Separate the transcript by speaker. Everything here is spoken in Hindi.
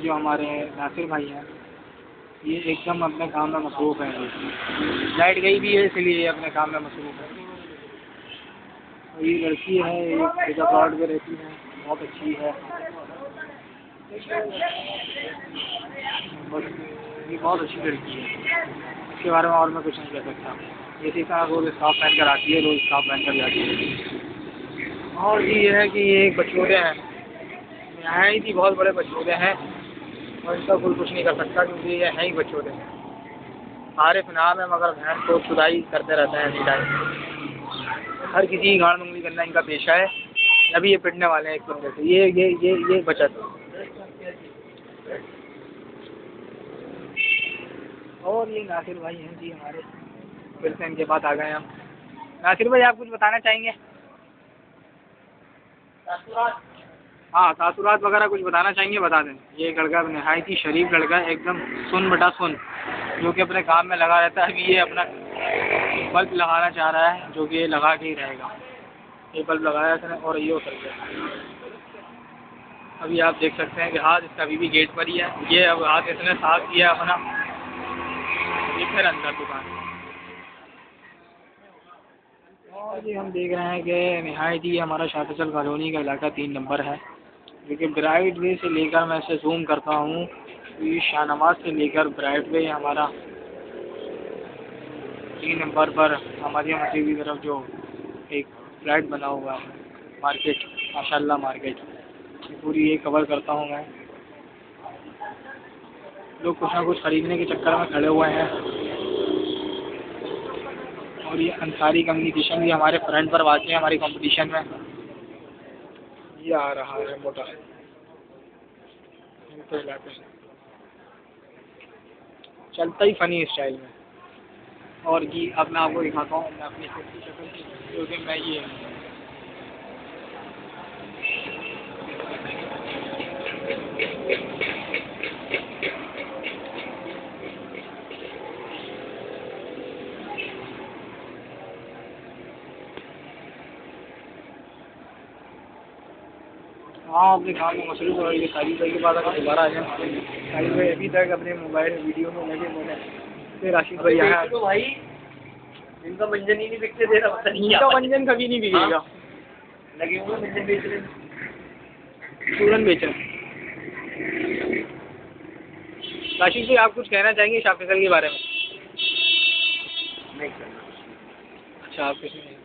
Speaker 1: जो हमारे नासिर भाई हैं, ये एकदम अपने काम में मसरूफ़ हैं। लाइट गई भी है इसलिए ये अपने काम में मसरूफ़ है। और ये लड़की है, ये अब्रॉड में रहती है, बहुत अच्छी है। बस ये बहुत अच्छी लड़की है, इसके बारे में और मैं कुछ नहीं कह सकता। ये इसी तरह रोज़ स्कार्फ पहन कर आती है, रोज़ स्कार्फ पहन कर जाती है। और ये है कि ये एक बछड़े हैं, यहाँ ही थी बहुत बड़े बछड़े हैं और इनका कोई कुछ नहीं कर सकता क्योंकि ये हैं ही बछड़े हैं। आरिफ नाम है मगर भैंस को खुदाई करते रहते हैं एनी टाइम। हर किसी की गाड़ मंगली करना इनका पेशा है। अभी ये पिटने वाले हैं एक बंदे से। ये बचत। और ये नासिर भाई हैं जी हमारे, फिर से इनके पास आ गए हम। नासिर भाई, आप कुछ बताना चाहेंगे? हाँ, तासुरात वगैरह कुछ बताना चाहेंगे, बता दें। ये लड़का नहायत ही शरीफ लड़का है, एकदम सुन बटा सुन, जो कि अपने काम में लगा रहता है। अभी ये अपना बल्ब लगाना चाह रहा है, जो कि ये लगा के ही रहेगा। ये बल्ब लगाया इसने और ये उतर गया। अभी आप देख सकते हैं कि हाथ इसका अभी भी गेट पर ही है। ये अब हाथ इसने साफ किया अपना, ये फिर अंदर दुकान। और ये हम देख रहे हैं कि नहायत ही हमारा शाह फैसल कॉलोनी का इलाका 3 नंबर है, जो कि ब्राइट वे से लेकर मैं इसे जूम करता हूँ तो ये शाहनवाज से लेकर ब्राइट वे हमारा 3 नंबर पर हमारी मस्जिद की तरफ जो एक फ्लैट बना हुआ है, मार्केट, माशाल्लाह मार्केट, ये पूरी ये कवर करता हूँ मैं। लोग कुछ ना कुछ ख़रीदने के चक्कर में खड़े हुए हैं। और ये अंसारी कम्युनिकेशन भी हमारे फ्रंट पर वाक़ है हमारी कंपटीशन में। ये आ रहा है मोटा तो इलाके से चलता ही फ़नी स्टाइल में। और ये अब मैं आपको दिखाता हूँ मैं अपनी खुद की शक्ल, क्योंकि मैं ये हाँ, अपने काम में मसरूफ़ हो। ये साजिद भाई के पास अगर दोबारा आ जाए। साजिद भाई अभी तक अपने मोबाइल वीडियो में लगे हुए हैं। फिर राशिद भाई आया तो भाई इनका मंजन ही नहीं बिकते दे रहा, पता नहीं इनका मंजन कभी नहीं बिकेगा। लगे हुए मंजन बेच रहे, चूरन बेच रहे। राशिद भाई, आप कुछ कहना चाहेंगे शाह फैसल के बारे में? नहीं कहना। अच्छा, आप कुछ नहीं।